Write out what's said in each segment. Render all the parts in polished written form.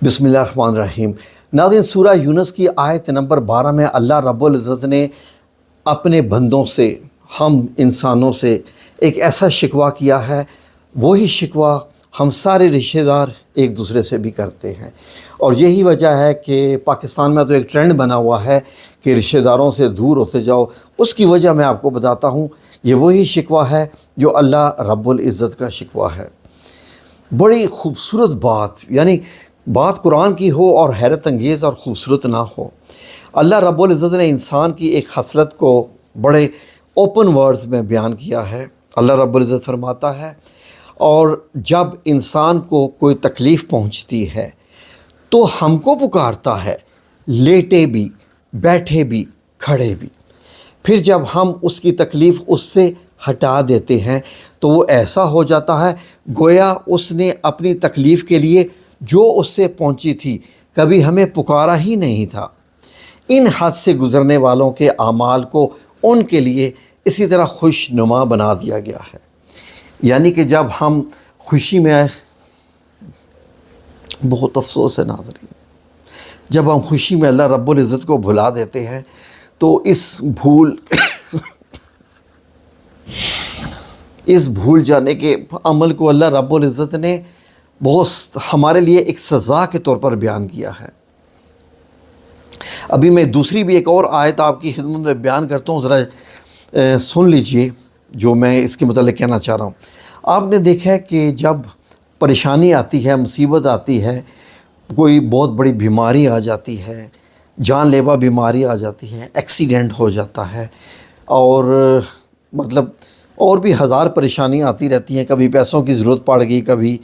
بسم اللہ الرحمن الرحیم۔ ناظرین، سورہ یونس کی آیت نمبر 12 میں اللہ رب العزت نے اپنے بندوں سے، ہم انسانوں سے ایک ایسا شکوہ کیا ہے، وہی شکوہ ہم سارے رشتہ دار ایک دوسرے سے بھی کرتے ہیں۔ اور یہی وجہ ہے کہ پاکستان میں تو ایک ٹرینڈ بنا ہوا ہے کہ رشتہ داروں سے دور ہوتے جاؤ۔ اس کی وجہ میں آپ کو بتاتا ہوں، یہ وہی شکوہ ہے جو اللہ رب العزت کا شکوہ ہے۔ بڑی خوبصورت بات، یعنی بات قرآن کی ہو اور حیرت انگیز اور خوبصورت نہ ہو۔ اللہ رب العزت نے انسان کی ایک خصلت کو بڑے اوپن ورڈز میں بیان کیا ہے۔ اللہ رب العزت فرماتا ہے، اور جب انسان کو کوئی تکلیف پہنچتی ہے تو ہم کو پکارتا ہے، لیٹے بھی، بیٹھے بھی، کھڑے بھی۔ پھر جب ہم اس کی تکلیف اس سے ہٹا دیتے ہیں تو وہ ایسا ہو جاتا ہے گویا اس نے اپنی تکلیف کے لیے جو اس سے پہنچی تھی کبھی ہمیں پکارا ہی نہیں تھا۔ ان حد سے گزرنے والوں کے اعمال کو ان کے لیے اسی طرح خوش نما بنا دیا گیا ہے۔ یعنی کہ جب ہم خوشی میں، بہت افسوس ہے ناظرین، جب ہم خوشی میں اللہ رب العزت کو بھلا دیتے ہیں تو اس بھول جانے کے عمل کو اللہ رب العزت نے بہت ہمارے لیے ایک سزا کے طور پر بیان کیا ہے۔ ابھی میں دوسری بھی ایک اور آیت آپ کی خدمت میں بیان کرتا ہوں، ذرا سن لیجئے جو میں اس کے متعلق کہنا چاہ رہا ہوں۔ آپ نے دیکھا ہے کہ جب پریشانی آتی ہے، مصیبت آتی ہے، کوئی بہت بڑی بیماری آ جاتی ہے، جان لیوا بیماری آ جاتی ہے، ایکسیڈنٹ ہو جاتا ہے، اور بھی ہزار پریشانیاں آتی رہتی ہیں، کبھی پیسوں کی ضرورت پڑ گئی، کبھی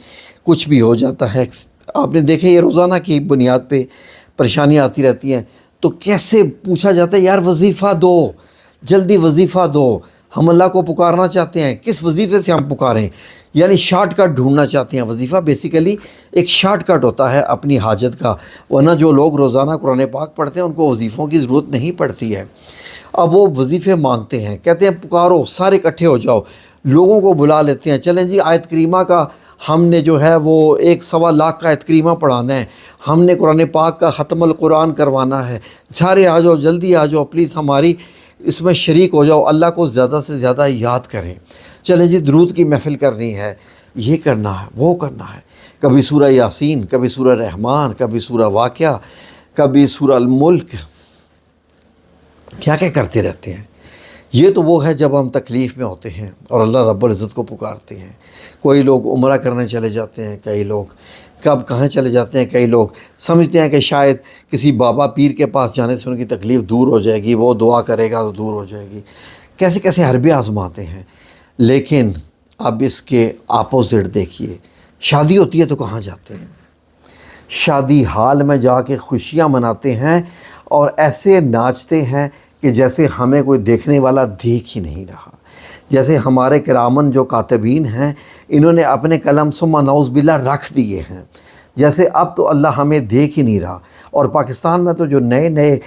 کچھ بھی ہو جاتا ہے۔ آپ نے دیکھے یہ روزانہ کی بنیاد پہ پریشانیاں آتی رہتی ہیں، تو کیسے پوچھا جاتا ہے یار وظیفہ دو، جلدی وظیفہ دو۔ ہم اللہ کو پکارنا چاہتے ہیں، کس وظیفے سے ہم پکاریں؟ یعنی شارٹ کٹ ڈھونڈنا چاہتے ہیں۔ وظیفہ بیسیکلی ایک شارٹ کٹ ہوتا ہے اپنی حاجت کا، ورنہ جو لوگ روزانہ قرآن پاک پڑھتے ہیں ان کو وظیفوں کی ضرورت نہیں پڑتی ہے۔ اب وہ وظیفے مانگتے ہیں، کہتے ہیں پکارو، سارے اکٹھے ہو جاؤ، لوگوں کو بلا لیتے ہیں، چلیں جی آیت کریمہ کا ہم نے جو ہے وہ 1.25 لاکھ کا آیت کریمہ پڑھانا ہے، ہم نے قرآن پاک کا ختم القرآن کروانا ہے، سارے آ جاؤ، جلدی آ جاؤ، پلیز ہماری اس میں شریک ہو جاؤ، اللہ کو زیادہ سے زیادہ یاد کریں، چلیں جی درود کی محفل کرنی ہے، یہ کرنا ہے، وہ کرنا ہے۔ کبھی سورہ یاسین، کبھی سورہ رحمان، کبھی سورہ واقعہ، کبھی سورہ الملک، کیا کیا کرتے رہتے ہیں۔ یہ تو وہ ہے جب ہم تکلیف میں ہوتے ہیں اور اللہ رب العزت کو پکارتے ہیں۔ کوئی لوگ عمرہ کرنے چلے جاتے ہیں، کئی لوگ کہاں چلے جاتے ہیں، کئی لوگ سمجھتے ہیں کہ شاید کسی بابا پیر کے پاس جانے سے ان کی تکلیف دور ہو جائے گی، وہ دعا کرے گا تو دور ہو جائے گی۔ کیسے کیسے حربے آزماتے ہیں۔ لیکن اب اس کے اپوزٹ دیکھیے، شادی ہوتی ہے تو کہاں جاتے ہیں؟ شادی ہال میں جا کے خوشیاں مناتے ہیں اور ایسے ناچتے ہیں کہ جیسے ہمیں کوئی دیکھنے والا دیکھ ہی نہیں رہا۔ جیسے ہمارے کرامن جو کاتبین ہیں، انہوں نے اپنے قلم ثم نعوذ باللہ رکھ دیے ہیں، جیسے اب تو اللہ ہمیں دیکھ ہی نہیں رہا۔ اور پاکستان میں تو جو نئے نئے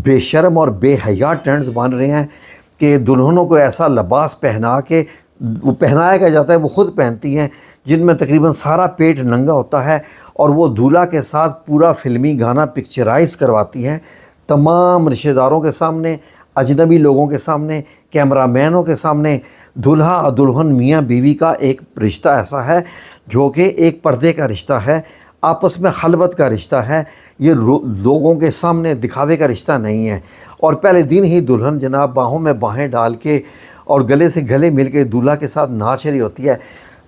بے شرم اور بے حیا ٹرینڈز بن رہے ہیں کہ دلہنوں کو ایسا لباس پہنا کے وہ پہنایا کیا جاتا ہے، وہ خود پہنتی ہیں، جن میں تقریباً سارا پیٹ ننگا ہوتا ہے، اور وہ دولہا کے ساتھ پورا فلمی گانا پکچرائز کرواتی ہیں تمام رشتہ داروں کے سامنے، اجنبی لوگوں کے سامنے، کیمرہ مینوں کے سامنے۔ دولہا اور دلہن میاں بیوی کا ایک رشتہ ایسا ہے جو کہ ایک پردے کا رشتہ ہے، آپس میں خلوت کا رشتہ ہے، یہ لوگوں کے سامنے دکھاوے کا رشتہ نہیں ہے۔ اور پہلے دن ہی دلہن جناب باہوں میں باہیں ڈال کے اور گلے سے گلے مل کے دولہا کے ساتھ ناچ رہی ہوتی ہے۔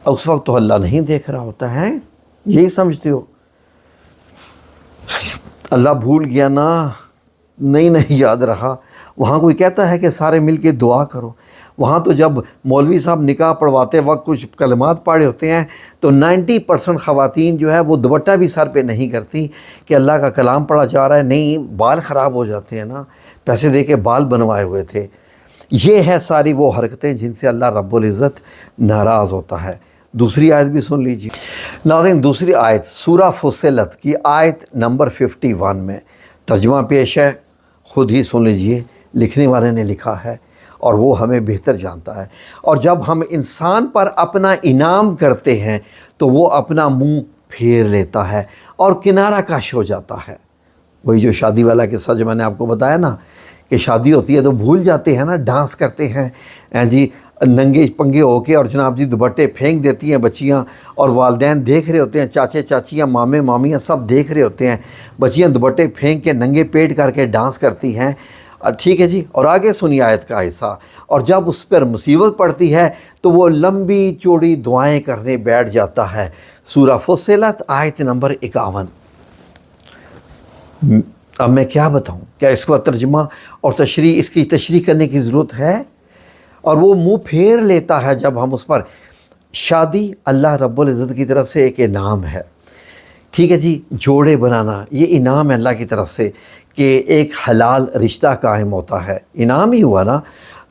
اس وقت تو اللہ نہیں دیکھ رہا ہوتا ہے، یہی سمجھتے ہو؟ اللہ بھول گیا نا؟ نہیں یاد رہا۔ وہاں کوئی کہتا ہے کہ سارے مل کے دعا کرو، وہاں تو جب مولوی صاحب نکاح پڑھواتے وقت کچھ کلمات پڑھے ہوتے ہیں تو 90% خواتین جو ہے وہ دوپٹہ بھی سر پہ نہیں کرتی کہ اللہ کا کلام پڑھا جا رہا ہے۔ نہیں، بال خراب ہو جاتے ہیں نا، پیسے دے کے بال بنوائے ہوئے تھے۔ یہ ہے ساری وہ حرکتیں جن سے اللہ رب العزت ناراض ہوتا ہے۔ دوسری آیت بھی سن لیجیے ناظرین۔ دوسری آیت سورہ فصلت کی آیت نمبر 51 میں ترجمہ پیش ہے، خود ہی سن لیجئے، لکھنے والے نے لکھا ہے اور وہ ہمیں بہتر جانتا ہے۔ اور جب ہم انسان پر اپنا انعام کرتے ہیں تو وہ اپنا منہ پھیر لیتا ہے اور کنارہ کش ہو جاتا ہے۔ وہی جو شادی والا قصہ جو میں نے آپ کو بتایا نا کہ شادی ہوتی ہے تو بھول جاتے ہیں نا، ڈانس کرتے ہیں جی ننگے پنگے ہو کے، اور جناب جی دوپٹے پھینک دیتی ہیں بچیاں، اور والدین دیکھ رہے ہوتے ہیں، چاچے چاچیاں مامے مامیاں سب دیکھ رہے ہوتے ہیں، بچیاں دوپٹے پھینک کے ننگے پیٹ کر کے ڈانس کرتی ہیں، ٹھیک ہے جی۔ اور آگے سنی آیت کا حصہ، اور جب اس پر مصیبت پڑتی ہے تو وہ لمبی چوڑی دعائیں کرنے بیٹھ جاتا ہے۔ سورہ فصلت آیت نمبر 51۔ اب میں کیا بتاؤں، کیا اس کو ترجمہ اور تشریح، اس کی تشریح کرنے کی ضرورت ہے؟ اور وہ منہ پھیر لیتا ہے جب ہم اس پر۔ شادی اللہ رب العزت کی طرف سے ایک انعام ہے، ٹھیک ہے جی۔ جوڑے بنانا یہ انعام ہے اللہ کی طرف سے کہ ایک حلال رشتہ قائم ہوتا ہے، انعام ہی ہوا نا۔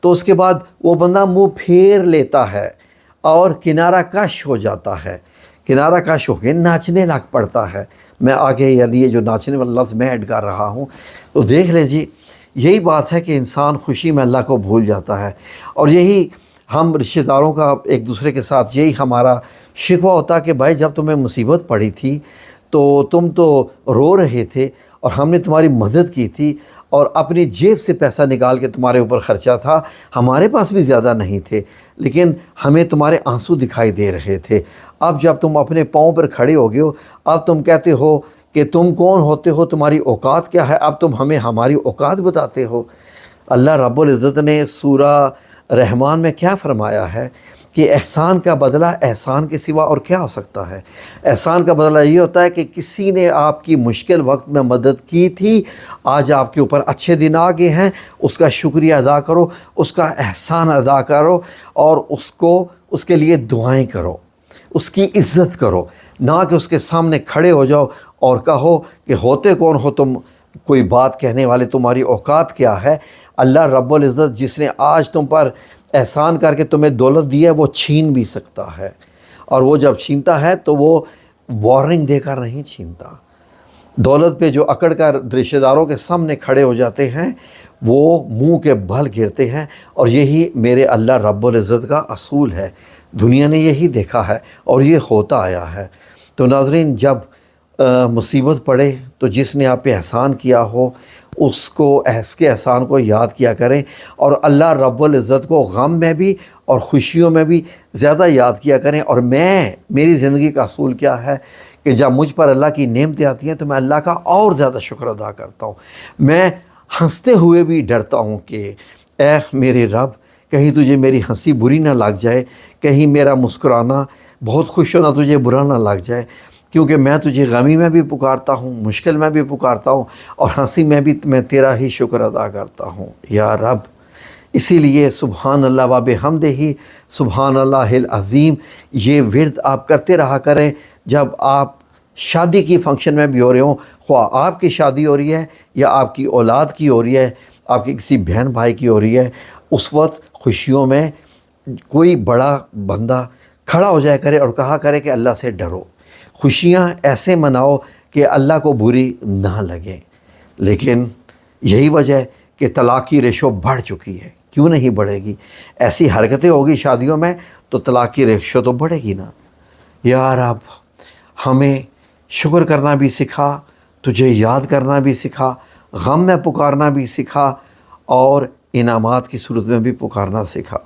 تو اس کے بعد وہ بندہ منہ پھیر لیتا ہے اور کنارہ کش ہو جاتا ہے، کنارہ کش ہو کے ناچنے لگ پڑتا ہے۔ میں آگے یہ جو ناچنے والا لفظ میں ایڈ کر رہا ہوں، تو دیکھ لیں جی، یہی بات ہے کہ انسان خوشی میں اللہ کو بھول جاتا ہے۔ اور یہی ہم رشتہ داروں کا ایک دوسرے کے ساتھ یہی ہمارا شکوہ ہوتا کہ بھائی جب تمہیں مصیبت پڑی تھی تو تم تو رو رہے تھے اور ہم نے تمہاری مدد کی تھی، اور اپنی جیب سے پیسہ نکال کے تمہارے اوپر خرچہ تھا، ہمارے پاس بھی زیادہ نہیں تھے، لیکن ہمیں تمہارے آنسو دکھائی دے رہے تھے۔ اب جب تم اپنے پاؤں پر کھڑے ہو گئے ہو، اب تم کہتے ہو کہ تم کون ہوتے ہو، تمہاری اوقات کیا ہے، اب تم ہمیں ہماری اوقات بتاتے ہو۔ اللہ رب العزت نے سورہ رحمان میں کیا فرمایا ہے کہ احسان کا بدلہ احسان کے سوا اور کیا ہو سکتا ہے؟ احسان کا بدلہ یہ ہوتا ہے کہ کسی نے آپ کی مشکل وقت میں مدد کی تھی، آج آپ کے اوپر اچھے دن آ گئے ہیں، اس کا شکریہ ادا کرو، اس کا احسان ادا کرو، اور اس کے لیے دعائیں کرو، اس کی عزت کرو، نہ کہ اس کے سامنے کھڑے ہو جاؤ اور کہو کہ ہوتے کون ہو تم، کوئی بات کہنے والے، تمہاری اوقات کیا ہے۔ اللہ رب العزت جس نے آج تم پر احسان کر کے تمہیں دولت دی ہے، وہ چھین بھی سکتا ہے، اور وہ جب چھینتا ہے تو وہ وارننگ دے کر نہیں چھینتا۔ دولت پہ جو اکڑ کر رشتہ داروں کے سامنے کھڑے ہو جاتے ہیں، وہ منہ کے بھل گرتے ہیں، اور یہی میرے اللہ رب العزت کا اصول ہے۔ دنیا نے یہی دیکھا ہے اور یہ ہوتا آیا ہے۔ تو ناظرین، جب مصیبت پڑے تو جس نے آپ پہ احسان کیا ہو اس کے احسان کو یاد کیا کریں، اور اللہ رب العزت کو غم میں بھی اور خوشیوں میں بھی زیادہ یاد کیا کریں۔ اور میری زندگی کا اصول کیا ہے کہ جب مجھ پر اللہ کی نعمتیں آتی ہیں تو میں اللہ کا اور زیادہ شکر ادا کرتا ہوں۔ میں ہنستے ہوئے بھی ڈرتا ہوں کہ اے میرے رب، کہیں تجھے میری ہنسی بری نہ لگ جائے، کہیں میرا مسکرانا، بہت خوش ہونا تجھے برا نہ لگ جائے، کیونکہ میں تجھے غمی میں بھی پکارتا ہوں، مشکل میں بھی پکارتا ہوں، اور ہنسی میں بھی میں تیرا ہی شکر ادا کرتا ہوں یا رب۔ اسی لیے سبحان اللہ و بحمدہ، سبحان اللہ العظیم، یہ ورد آپ کرتے رہا کریں جب آپ شادی کی فنکشن میں بھی ہو رہے ہوں، خواہ آپ کی شادی ہو رہی ہے یا آپ کی اولاد کی ہو رہی ہے، آپ کی کسی بہن بھائی کی ہو رہی ہے، اس وقت خوشیوں میں کوئی بڑا بندہ کھڑا ہو جائے کرے اور کہا کرے کہ اللہ سے ڈرو، خوشیاں ایسے مناؤ کہ اللہ کو بری نہ لگیں۔ لیکن یہی وجہ ہے کہ طلاق کی ریشو بڑھ چکی ہے، کیوں نہیں بڑھے گی؟ ایسی حرکتیں ہوگی شادیوں میں تو طلاق کی ریشو تو بڑھے گی نا۔ یا رب، ہمیں شکر کرنا بھی سکھا، تجھے یاد کرنا بھی سکھا، غم میں پکارنا بھی سکھا، اور انعامات کی صورت میں بھی پکارنا سکھا۔